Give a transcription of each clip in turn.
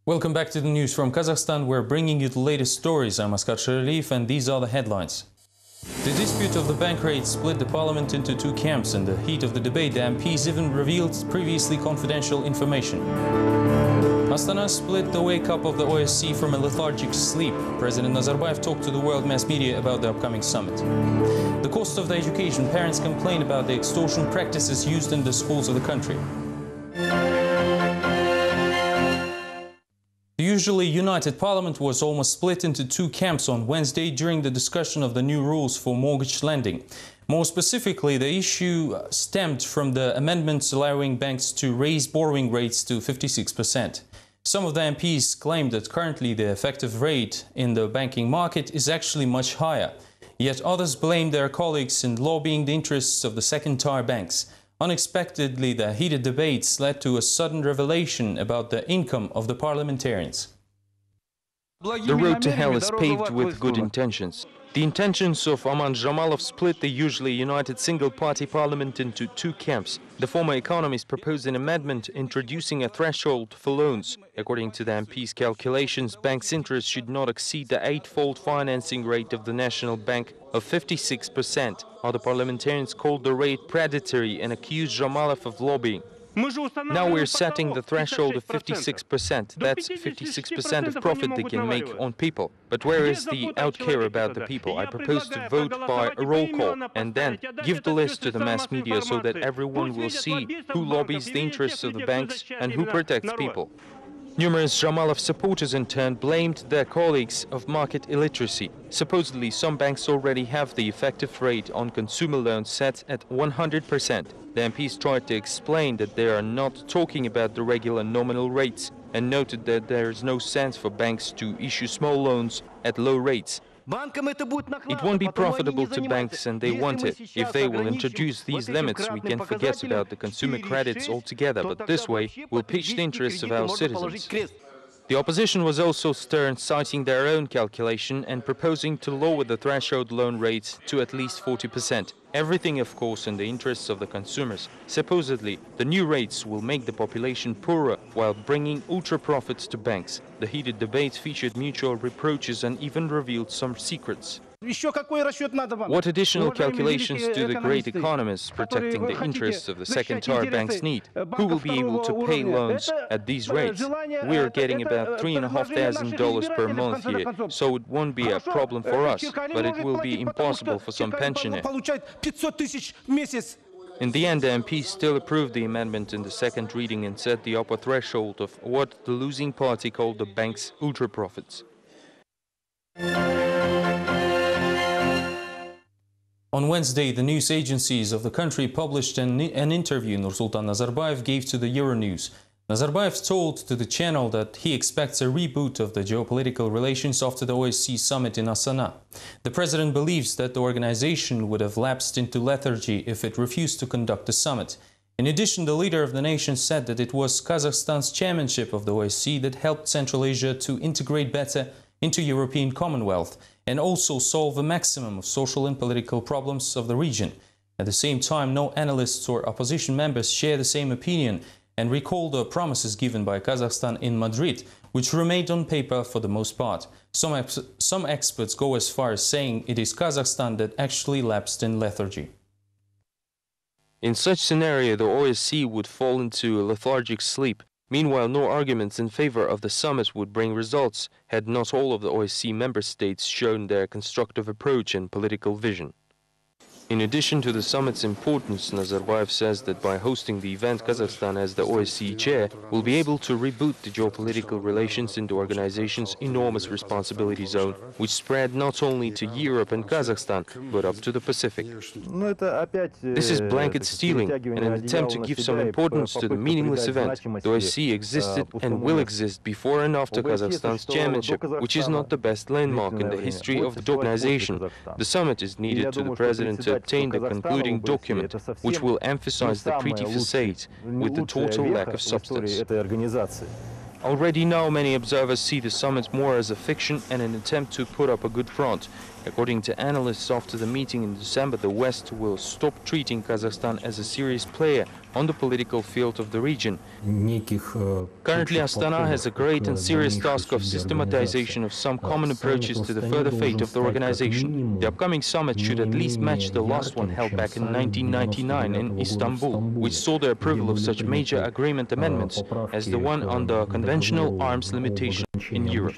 Welcome back to the news from Kazakhstan. We're bringing you the latest stories. I'm Askar Sharif, and these are the headlines. The dispute of the bank rate split the parliament into two camps. In the heat of the debate, the MPs even revealed previously confidential information. Astana split the wake-up of the OSCE from a lethargic sleep. President Nazarbayev talked to the world mass media about the upcoming summit. The cost of the education. Parents complain about the extortion practices used in the schools of the country. The usually united parliament was almost split into two camps on Wednesday during the discussion of the new rules for mortgage lending. More specifically, the issue stemmed from the amendments allowing banks to raise borrowing rates to 56%. Some of the MPs claimed that currently the effective rate in the banking market is actually much higher. Yet others blamed their colleagues in lobbying the interests of the second-tier banks. Unexpectedly, the heated debates led to a sudden revelation about the income of the parliamentarians. The road to hell is paved with good intentions. The intentions of Aman Jamalov split the usually united single-party parliament into two camps. The former economist proposed an amendment introducing a threshold for loans. According to the MP's calculations, banks' interest should not exceed the eightfold financing rate of the National Bank of 56%. Other parliamentarians called the rate predatory and accused Jamalov of lobbying. Now we're setting the threshold of 56%. That's 56% of profit they can make on people. But where is the outcare about the people? I propose to vote by a roll call and then give the list to the mass media so that everyone will see who lobbies the interests of the banks and who protects people. Numerous Jamalov supporters in turn blamed their colleagues of market illiteracy. Supposedly, some banks already have the effective rate on consumer loans set at 100%. The MPs tried to explain that they are not talking about the regular nominal rates and noted that there is no sense for banks to issue small loans at low rates. It won't be profitable to banks, and they want it. If they will introduce these limits, we can forget about the consumer credits altogether, but this way we'll pitch the interests of our citizens. The opposition was also stern, citing their own calculation and proposing to lower the threshold loan rates to at least 40%. Everything, of course, in the interests of the consumers. Supposedly, the new rates will make the population poorer while bringing ultra profits to banks. The heated debates featured mutual reproaches and even revealed some secrets. What additional calculations do the great economists protecting the interests of the second-tier banks need? Who will be able to pay loans at these rates? We are getting about $3,500 per month here, so it won't be a problem for us, but it will be impossible for some pensioners. In the end, the MPs still approved the amendment in the second reading and set the upper threshold of what the losing party called the bank's ultra-profits. On Wednesday, the news agencies of the country published an interview Nursultan Nazarbayev gave to the Euronews. Nazarbayev told to the channel that he expects a reboot of the geopolitical relations after the OSCE summit in Astana. The president believes that the organization would have lapsed into lethargy if it refused to conduct the summit. In addition, the leader of the nation said that it was Kazakhstan's chairmanship of the OSCE that helped Central Asia to integrate better into European Commonwealth and also solve a maximum of social and political problems of the region. At the same time, no analysts or opposition members share the same opinion and recall the promises given by Kazakhstan in Madrid, which remained on paper for the most part. Some experts go as far as saying it is Kazakhstan that actually lapsed in lethargy. In such scenario, the OSCE would fall into a lethargic sleep. Meanwhile, no arguments in favor of the summit would bring results had not all of the OSCE member states shown their constructive approach and political vision. In addition to the summit's importance, Nazarbayev says that by hosting the event, Kazakhstan as the OSCE chair will be able to reboot the geopolitical relations in the organization's enormous responsibility zone, which spread not only to Europe and Kazakhstan, but up to the Pacific. This is blanket stealing and an attempt to give some importance to the meaningless event. The OSCE existed and will exist before and after Kazakhstan's chairmanship, which is not the best landmark in the history of the organization. The summit is needed to the president to obtain the concluding document, which will emphasize the pretty facade with the total lack of substance. Already now, many observers see the summit more as a fiction and an attempt to put up a good front. According to analysts, after the meeting in December, the West will stop treating Kazakhstan as a serious player on the political field of the region. Currently, Astana has a great and serious task of systematization of some common approaches to the further fate of the organization. The upcoming summit should at least match the last one held back in 1999 in Istanbul, which saw the approval of such major agreement amendments as the one on the conventional arms limitation in Europe.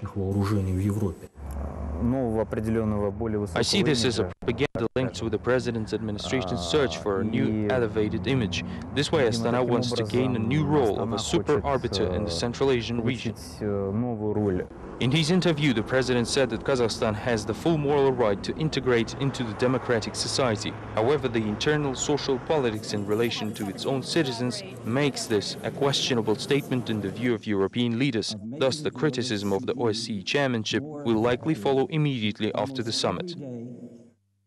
I see this as a propaganda linked with the president's administration's search for a new elevated image. This way, Astana wants to gain a new role of a super arbiter in the Central Asian region. In his interview, the president said that Kazakhstan has the full moral right to integrate into the democratic society. However, the internal social politics in relation to its own citizens makes this a questionable statement in the view of European leaders. Thus, the criticism of the OSCE chairmanship will likely follow immediately after the summit.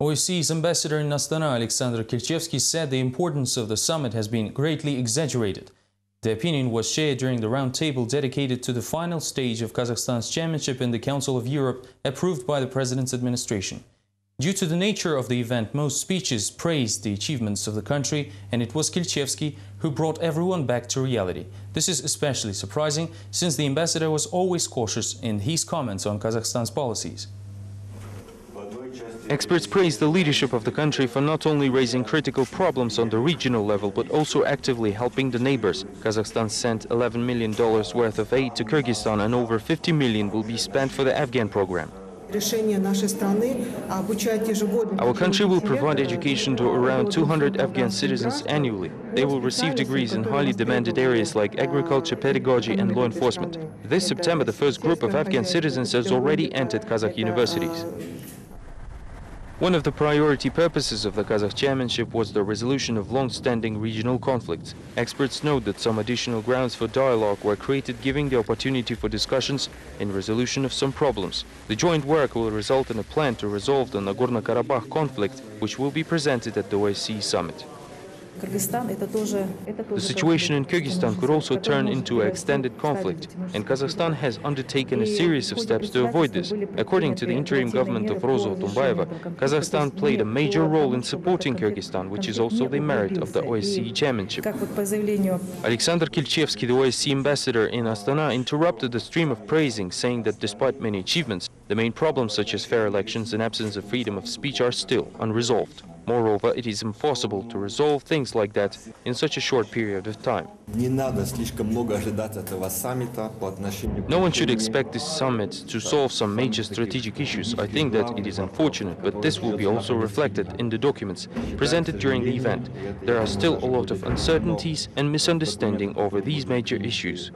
OSCE's ambassador in Astana, Alexander Kilchevsky, said the importance of the summit has been greatly exaggerated. The opinion was shared during the roundtable dedicated to the final stage of Kazakhstan's chairmanship in the Council of Europe, approved by the president's administration. Due to the nature of the event, most speeches praised the achievements of the country, and it was Kilchevsky who brought everyone back to reality. This is especially surprising, since the ambassador was always cautious in his comments on Kazakhstan's policies. Experts praise the leadership of the country for not only raising critical problems on the regional level, but also actively helping the neighbors. Kazakhstan sent $11 million worth of aid to Kyrgyzstan, and over $50 million will be spent for the Afghan program. Our country will provide education to around 200 Afghan citizens annually. They will receive degrees in highly demanded areas like agriculture, pedagogy and law enforcement. This September, the first group of Afghan citizens has already entered Kazakh universities. One of the priority purposes of the Kazakh chairmanship was the resolution of long-standing regional conflicts. Experts note that some additional grounds for dialogue were created, giving the opportunity for discussions and resolution of some problems. The joint work will result in a plan to resolve the Nagorno-Karabakh conflict, which will be presented at the OSCE summit. The situation in Kyrgyzstan could also turn into an extended conflict, and Kazakhstan has undertaken a series of steps to avoid this. According to the interim government of Rozo Otunbayeva, Kazakhstan played a major role in supporting Kyrgyzstan, which is also the merit of the OSCE chairmanship. Alexander Kilchevsky, the OSCE ambassador in Astana, interrupted the stream of praising, saying that despite many achievements, the main problems such as fair elections and absence of freedom of speech are still unresolved. Moreover, it is impossible to resolve things like that in such a short period of time. No one should expect this summit to solve some major strategic issues. I think that it is unfortunate, but this will be also reflected in the documents presented during the event. There are still a lot of uncertainties and misunderstanding over these major issues.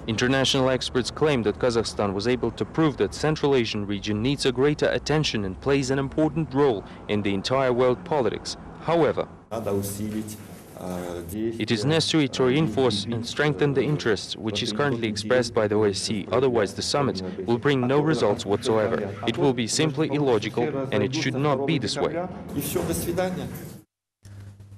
International experts claim that Kazakhstan was able to prove that Central Asian region needs a greater attention and plays an important role in the entire world politics. However, it is necessary to reinforce and strengthen the interests which is currently expressed by the OSCE, otherwise the summit will bring no results whatsoever. It will be simply illogical, and it should not be this way.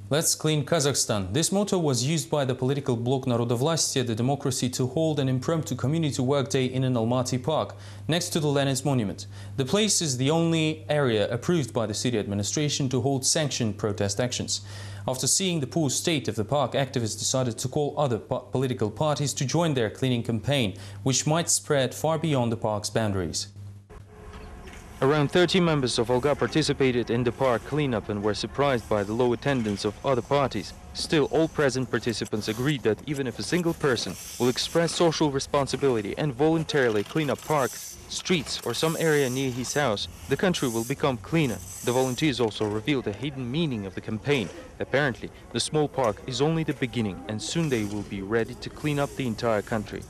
Let's clean Kazakhstan. This motto was used by the political bloc Narodovlastia, the democracy, to hold an impromptu community work day in an Almaty park, next to the Lenin's monument. The place is the only area approved by the city administration to hold sanctioned protest actions. After seeing the poor state of the park, activists decided to call other political parties to join their cleaning campaign, which might spread far beyond the park's boundaries. Around 30 members of Volga participated in the park cleanup and were surprised by the low attendance of other parties. Still, all present participants agreed that even if a single person will express social responsibility and voluntarily clean up parks, streets or some area near his house, the country will become cleaner. The volunteers also revealed a hidden meaning of the campaign. Apparently, the small park is only the beginning, and soon they will be ready to clean up the entire country.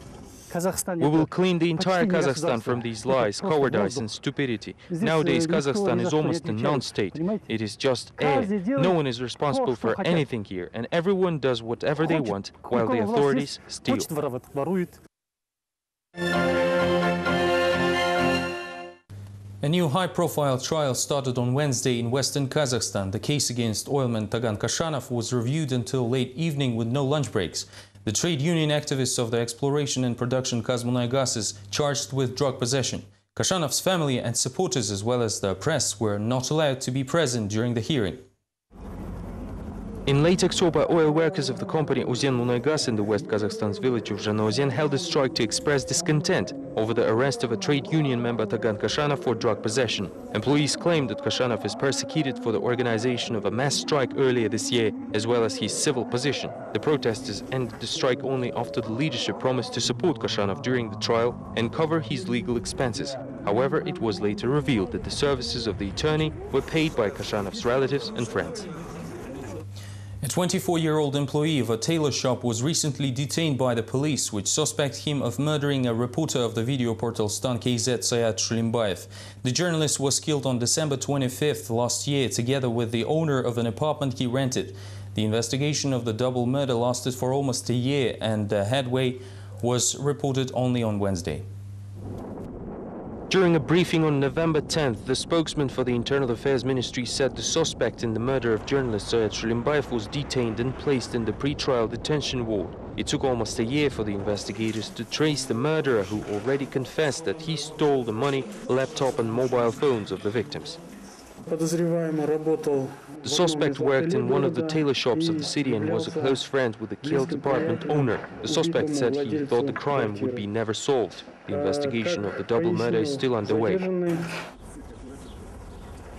We will clean the entire Kazakhstan from these lies, cowardice and stupidity. Nowadays, Kazakhstan is almost a non-state. It is just air. No one is responsible for anything here, and everyone does whatever they want, while the authorities steal. A new high-profile trial started on Wednesday in western Kazakhstan. The case against oilman Tagan Kashanov was reviewed until late evening with no lunch breaks. The trade union activists of the exploration and production Kazmunay gas is charged with drug possession. Kashanov's family and supporters, as well as the press, were not allowed to be present during the hearing. In late October, oil workers of the company Uzenmunaygas in the West Kazakhstan's village of Zhanaozen held a strike to express discontent over the arrest of a trade union member Tagan Kashanov for drug possession. Employees claimed that Kashanov is persecuted for the organization of a mass strike earlier this year, as well as his civil position. The protesters ended the strike only after the leadership promised to support Kashanov during the trial and cover his legal expenses. However, it was later revealed that the services of the attorney were paid by Kashanov's relatives and friends. A 24-year-old employee of a tailor shop was recently detained by the police, which suspect him of murdering a reporter of the video portal Stan KZ Sayat Shulimbayev. The journalist was killed on December 25th last year, together with the owner of an apartment he rented. The investigation of the double murder lasted for almost a year, and the headway was reported only on Wednesday. During a briefing on November 10th, the spokesman for the Internal Affairs Ministry said the suspect in the murder of journalist Sayat Shulimbayev was detained and placed in the pre-trial detention ward. It took almost a year for the investigators to trace the murderer, who already confessed that he stole the money, laptop and mobile phones of the victims. The suspect worked in one of the tailor shops of the city and was a close friend with the killed apartment owner. The suspect said he thought the crime would be never solved. The investigation of the double murder is still underway.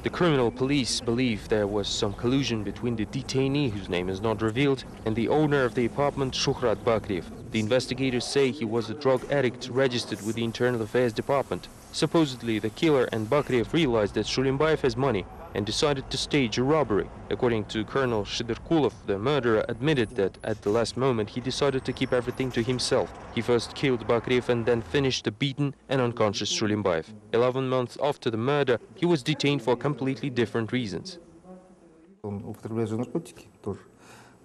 The criminal police believe there was some collusion between the detainee, whose name is not revealed, and the owner of the apartment, Shuhrat Bakriev. The investigators say he was a drug addict registered with the Internal Affairs Department. Supposedly, the killer and Bakriev realized that Shulimbayev has money and decided to stage a robbery. According to Colonel Shiderkulov, the murderer admitted that at the last moment he decided to keep everything to himself. He first killed Bakriev and then finished the beaten and unconscious Shulimbayev. 11 months after the murder, he was detained for completely different reasons.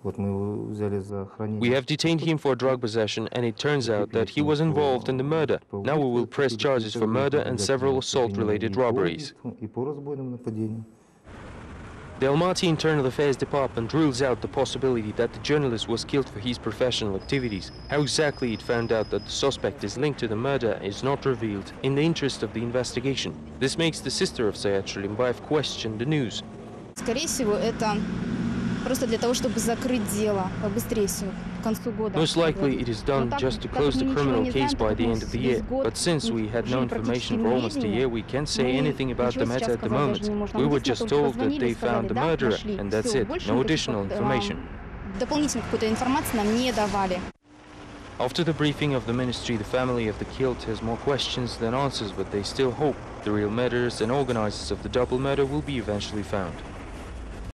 We have detained him for drug possession, and it turns out that he was involved in the murder. Now we will press charges for murder and several assault-related robberies. The Almaty Internal Affairs Department rules out the possibility that the journalist was killed for his professional activities. How exactly it found out that the suspect is linked to the murder is not revealed in the interest of the investigation. This makes the sister of Sayat Shulimbayev question the news. Most likely it is done just to close the criminal case by the end of the year. But since we had no information for almost a year, we can't say anything about the matter at the moment. We were just told that they found the murderer, and that's it. No additional information. After the briefing of the ministry, the family of the killed has more questions than answers, but they still hope the real murderers and organizers of the double murder will be eventually found.